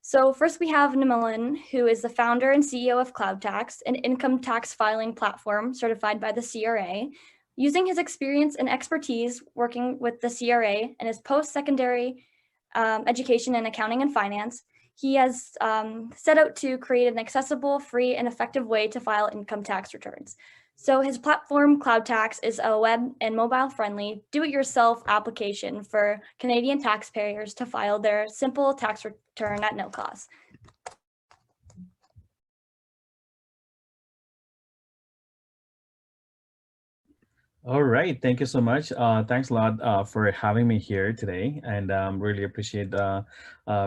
So first we have Nimalan, who is the founder and CEO of CloudTax, an income tax filing platform certified by the CRA. Using his experience and expertise working with the CRA and his post-secondary education in accounting and finance, he has set out to create an accessible, free, and effective way to file income tax returns. So his platform, CloudTax, is a web and mobile-friendly, do-it-yourself application for Canadian taxpayers to file their simple tax return at no cost. All right, thank you so much. Thanks a lot for having me here today, and really appreciate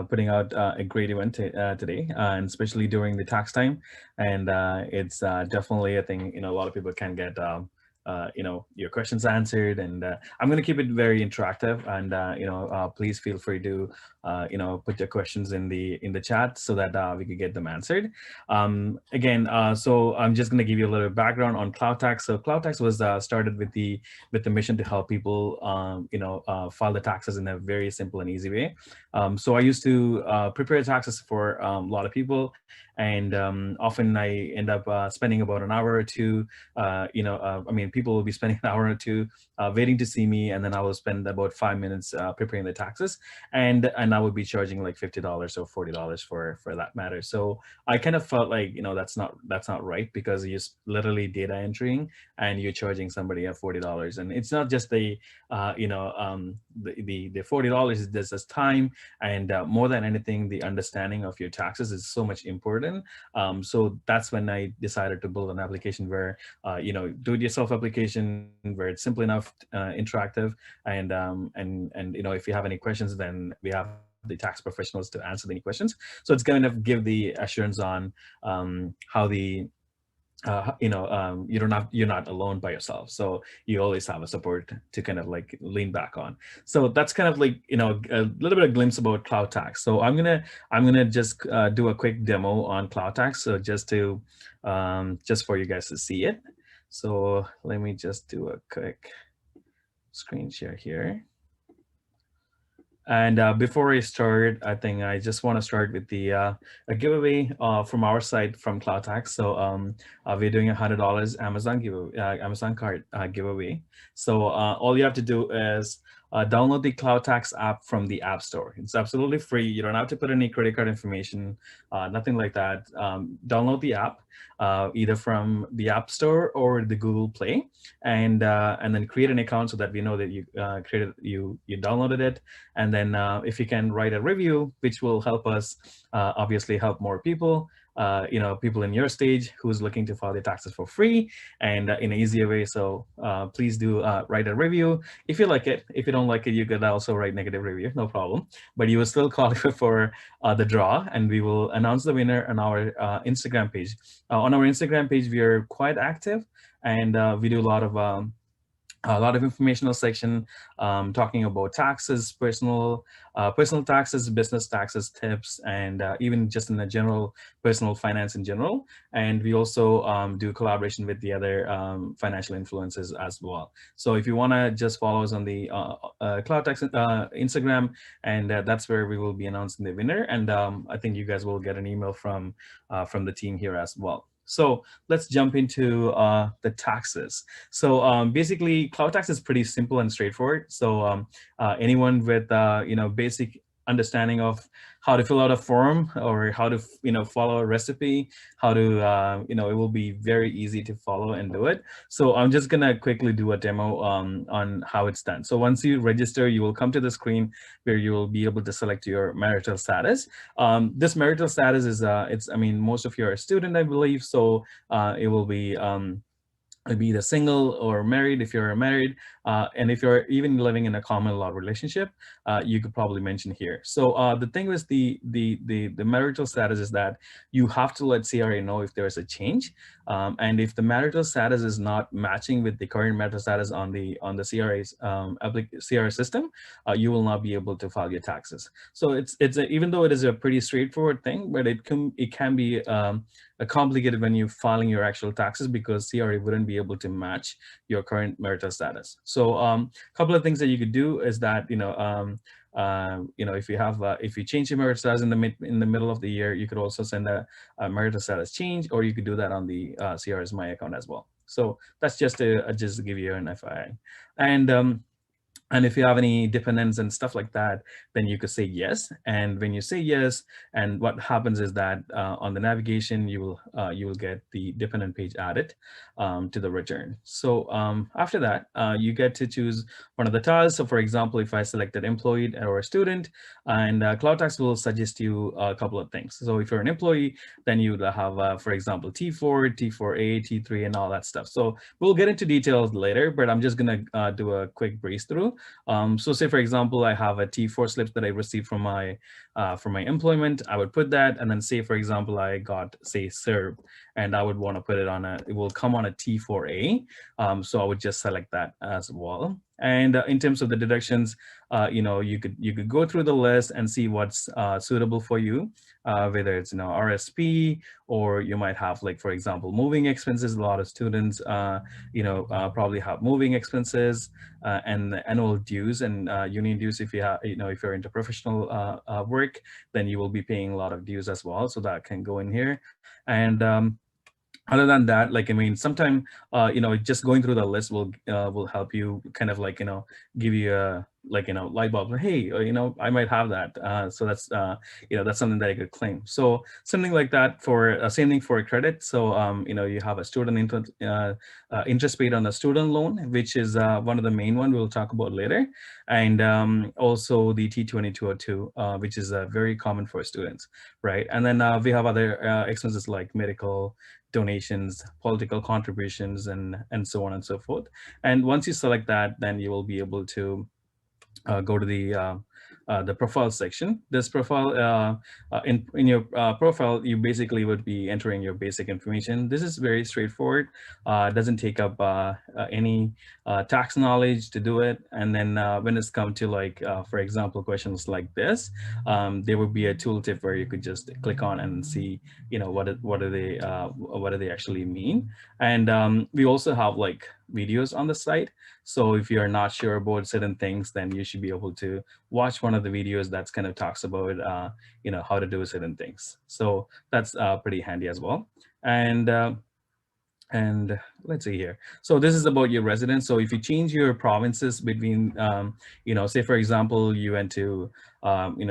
putting out a great event today, and especially during the tax time. And it's definitely a thing, a lot of people can get your questions answered, and I'm going to keep it very interactive, and please feel free to put your questions in the chat so that we could get them answered. Again, so I'm just going to give you a little background on CloudTax. So CloudTax was started with the mission to help people file the taxes in a very simple and easy way. So I used to prepare taxes for a lot of people, and often I end up spending about an hour or two. People will be spending an hour or two waiting to see me, and then I will spend about 5 minutes preparing the taxes, and I would be charging like $50 or $40 for that matter. So I kind of felt like that's not right, because you're literally data entering and you're charging somebody at $40, and it's not just the $40 is just time, and more than anything, the understanding of your taxes is so much important. So that's when I decided to build an application where do-it-yourself application where it's simple enough, interactive, and if you have any questions, then we have the tax professionals to answer any questions. So it's going to give the assurance on how the you're not alone by yourself, so you always have a support to kind of like lean back on. So that's kind of like a little bit of glimpse about CloudTax. So I'm gonna just do a quick demo on CloudTax, so just for you guys to see it. So let me just do a quick screen share here. And before I start, I think I just want to start with a giveaway from our side from CloudTax. So we're doing $100 Amazon giveaway, Amazon card giveaway. So all you have to do is download the CloudTax app from the App Store. It's absolutely free. You don't have to put any credit card information, nothing like that. Download the app either from the App Store or the Google Play, and then create an account so that we know that you you downloaded it. And then if you can write a review, which will help us obviously help more people, people in your stage who's looking to file their taxes for free and in an easier way. So please do write a review if you like it. If you don't like it, you could also write negative review, no problem. But you will still qualify for the draw, and we will announce the winner on our Instagram page. On our Instagram page, we are quite active, and we do a lot of informational section talking about taxes, personal taxes, business taxes, tips, and even just in the general personal finance in general. And we also do collaboration with the other financial influencers as well. So if you want to just follow us on the CloudTax Instagram, and that's where we will be announcing the winner. And I think you guys will get an email from the team here as well. So let's jump into the taxes. So basically, CloudTax is pretty simple and straightforward. So anyone with basic understanding of how to fill out a form, or how to follow a recipe, how to it will be very easy to follow and do it. So I'm just gonna quickly do a demo on how it's done. So once you register, you will come to the screen where you will be able to select your marital status. This marital status is most of you are a student, I believe, so it will be be either single or married if you're married, and if you're even living in a common law relationship, you could probably mention here. So the thing with the marital status is that you have to let CRA know if there's a change, and if the marital status is not matching with the current marital status on the CRA's CRA system, you will not be able to file your taxes. So even though it is a pretty straightforward thing, but it can be complicated when you filing your actual taxes, because CRA wouldn't be able to match your current marital status. So a couple of things that you could do is that, if you change your marital status in the middle of the year, you could also send a marital status change, or you could do that on the CRS My account as well. So that's just to give you an FYI. And if you have any dependents and stuff like that, then you could say yes. And when you say yes, and what happens is that on the navigation, you will get the dependent page added to the return. So after that, you get to choose one of the tiles. So for example, if I selected employee or a student, and CloudTax will suggest you a couple of things. So if you're an employee, then you would have, for example, T4, T4A, T3, and all that stuff. So we'll get into details later, but I'm just gonna do a quick breeze through. So say, for example, I have a T4 slips that I received from my employment. I would put that, and then say, for example, I got, say, serve, and I would want to put it on it will come on a T4A. So I would just select that as well. And in terms of the deductions, you could go through the list and see what's suitable for you, whether it's RSP, or you might have, like, for example, moving expenses. A lot of students probably have moving expenses and annual dues and union dues. If you have, if you're into professional work, then you will be paying a lot of dues as well. So that can go in here. And other than that, like, I mean, sometime, just going through the list will help you kind of like, give you a, like, light bulb, hey, I might have that. So that's, that's something that I could claim. So something like that for same thing for a credit. So, you have a student interest paid on a student loan, which is one of the main one we'll talk about later. And also the T2202, which is very common for students, right? And then we have other expenses like medical, donations, political contributions, and so on and so forth. And once you select that, then you will be able to go to the profile section. This profile, in your profile, you basically would be entering your basic information. This is very straightforward. Doesn't take up any tax knowledge to do it. And then when it's come to, like, for example, questions like this, there would be a tooltip where you could just click on and see, what do they actually mean. And we also have, like, videos on the site. So if you're not sure about certain things, then you should be able to watch one of the videos that's kind of talks about, how to do certain things. So that's pretty handy as well. And let's see here. So this is about your residence. So if you change your provinces between, say, for example, you went to,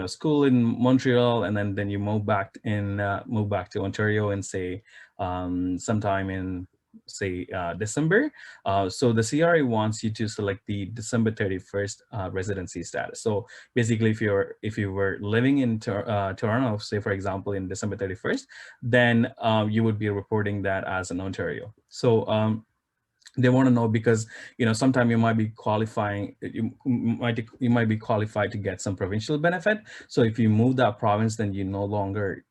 school in Montreal, and then you move back to Ontario, and say sometime in, say, December. So the CRA wants you to select the December 31st residency status. So basically, if you were living in Toronto, say, for example, in December 31st, then you would be reporting that as an Ontario. So they want to know, because sometimes you might be qualifying, you might be qualified to get some provincial benefit. So if you move that province, then you no longer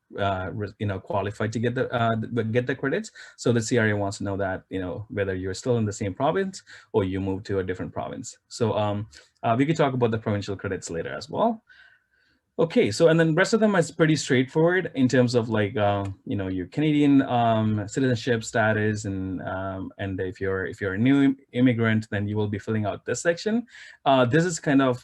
qualified to get the credits. So the CRA wants to know that, whether you're still in the same province or you move to a different province. So we could talk about the provincial credits later as well. Okay, so and then the rest of them is pretty straightforward in terms of, like, your Canadian citizenship status, and if you're a new immigrant, then you will be filling out this section. This is kind of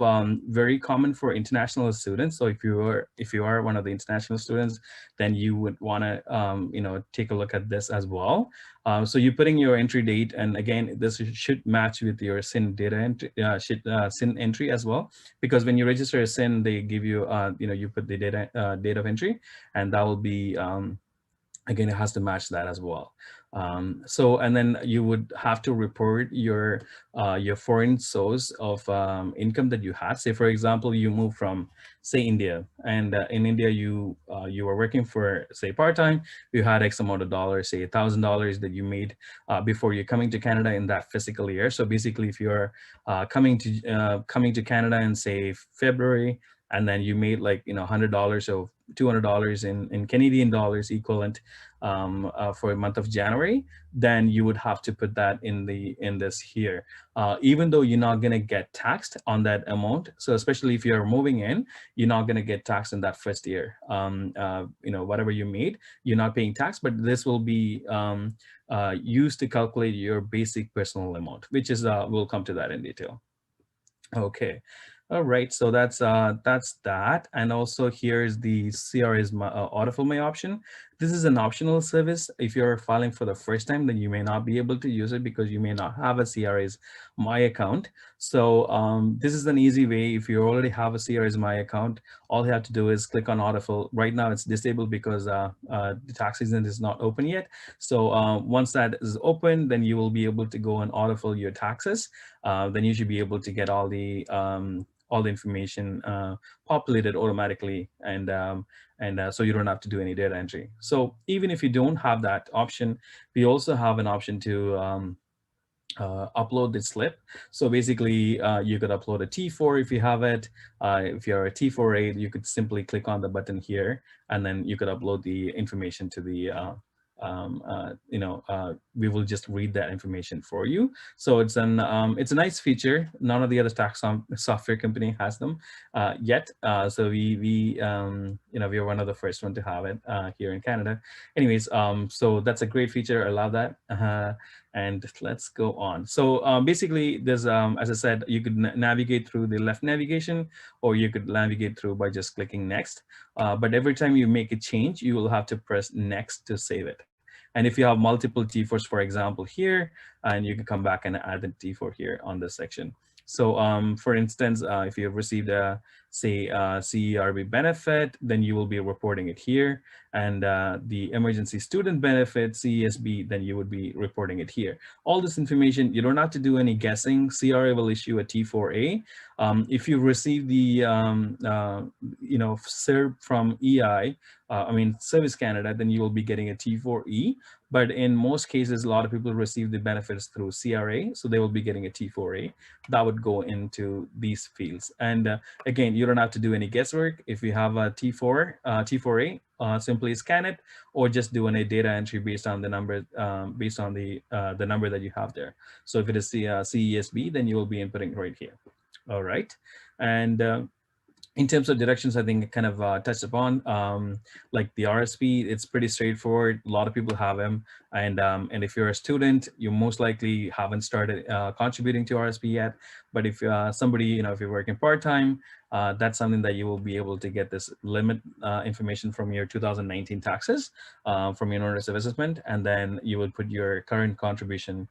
very common for international students. So if you are one of the international students, then you would want to take a look at this as well. So you're putting your entry date, and again, this should match with your SIN data entry, SIN entry as well, because when you register a SIN, they give you, you put the date of entry, and that will be, again, it has to match that as well. So, and then you would have to report your foreign source of income that you had. Say, for example, you move from, say, India, and in India you were working for, say, part-time. You had X amount of dollars, say $1,000 that you made before you're coming to Canada in that fiscal year. So basically, if you're coming to Canada in, say, February, and then you made, like, $100 of $200 in Canadian dollars equivalent for a month of January, then you would have to put that in this here. Even though you're not going to get taxed on that amount. So especially if you're moving in, you're not going to get taxed in that first year. Whatever you made, you're not paying tax, but this will be used to calculate your basic personal amount, which is we'll come to that in detail. Okay. All right, so that's that, and also here's the CRA's Autofill My option. This is an optional service. If you're filing for the first time, then you may not be able to use it because you may not have a CRA's My account. So this is an easy way. If you already have a CRA's My account, all you have to do is click on Autofill. Right now it's disabled because the tax season is not open yet. So once that is open, then you will be able to go and autofill your taxes. Then you should be able to get all the information populated automatically, and so you don't have to do any data entry. So even if you don't have that option, we also have an option to upload the slip. So basically, you could upload a T4 if you have it. If you're a T4A, you could simply click on the button here, and then you could upload the information to the we will just read that information for you. So it's a nice feature. None of the other tax software company has them yet. So we are one of the first one to have it here in Canada. Anyways, so that's a great feature. I love that. And let's go on. So basically, there's as I said, you could navigate through the left navigation, or you could navigate through by just clicking next. But every time you make a change, you will have to press next to save it. And if you have multiple T4s, for example, here, and you can come back and add the T4 here on this section. So for instance, if you have received a, say, CERB benefit, then you will be reporting it here. And the emergency student benefit, CESB, then you would be reporting it here. All this information, you don't have to do any guessing. CRA will issue a T4A. If you receive the CERB from EI, Service Canada, then you will be getting a T4E. But in most cases, a lot of people receive the benefits through CRA, so they will be getting a T4A. That would go into these fields. And again, you don't have to do any guesswork. If you have a T4A, simply scan it, or just do a data entry based on the number, the number that you have there. So if it is CESB, then you will be inputting right here. All right, and in terms of deductions, I think I kind of touched upon, like the RSP, it's pretty straightforward. A lot of people have them. And if you're a student, you most likely haven't started contributing to RSP yet. But if somebody, if you're working part-time, that's something that you will be able to get this limit information from your 2019 taxes from your notice of assessment. And then you would put your current contribution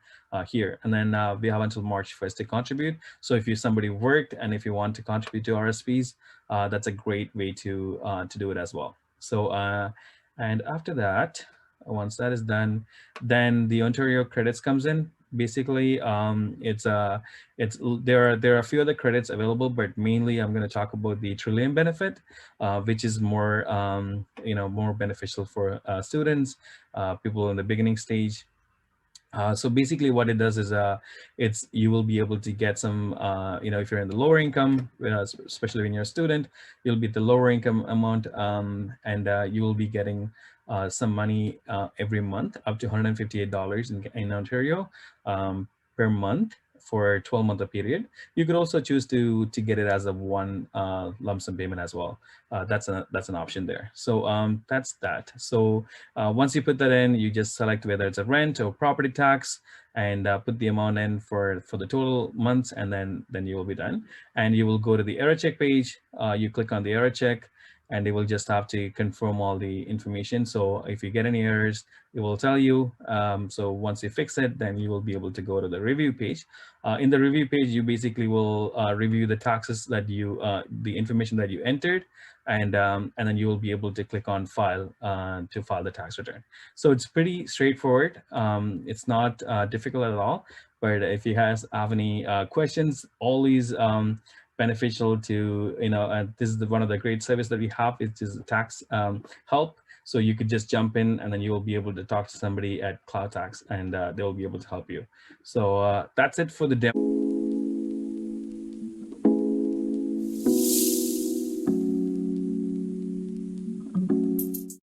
here. And then we have until March 1st to contribute. So if somebody worked and if you want to contribute to RSPs, that's a great way to do it as well. So and after that, once that is done, then the Ontario credits comes in. Basically, there are a few other credits available, but mainly I'm going to talk about the Trillium benefit, which is more more beneficial for students, people in the beginning stage. So basically what it does is you will be able to get some, if you're in the lower income, especially when you're a student, you'll be the lower income amount, and you will be getting some money every month, up to $158 in Ontario per month for a 12-month period. You could also choose to get it as a one lump sum payment as well. That's an option there. So that's that. So once you put that in, you just select whether it's a rent or property tax, and put the amount in for the total months, and then you will be done. And you will go to the error check page. You click on the error check, and they will just have to confirm all the information. So if you get any errors, it will tell you. So once you fix it, then you will be able to go to the review page. In the review page, you basically will review the taxes that the information that you entered, and then you will be able to click on file to file the tax return. So it's pretty straightforward. It's not difficult at all. But if you have any questions, always beneficial to, this is one of the great service that we have, which is tax help. So you could just jump in, and then you will be able to talk to somebody at CloudTax, and they will be able to help you. So that's it for the demo.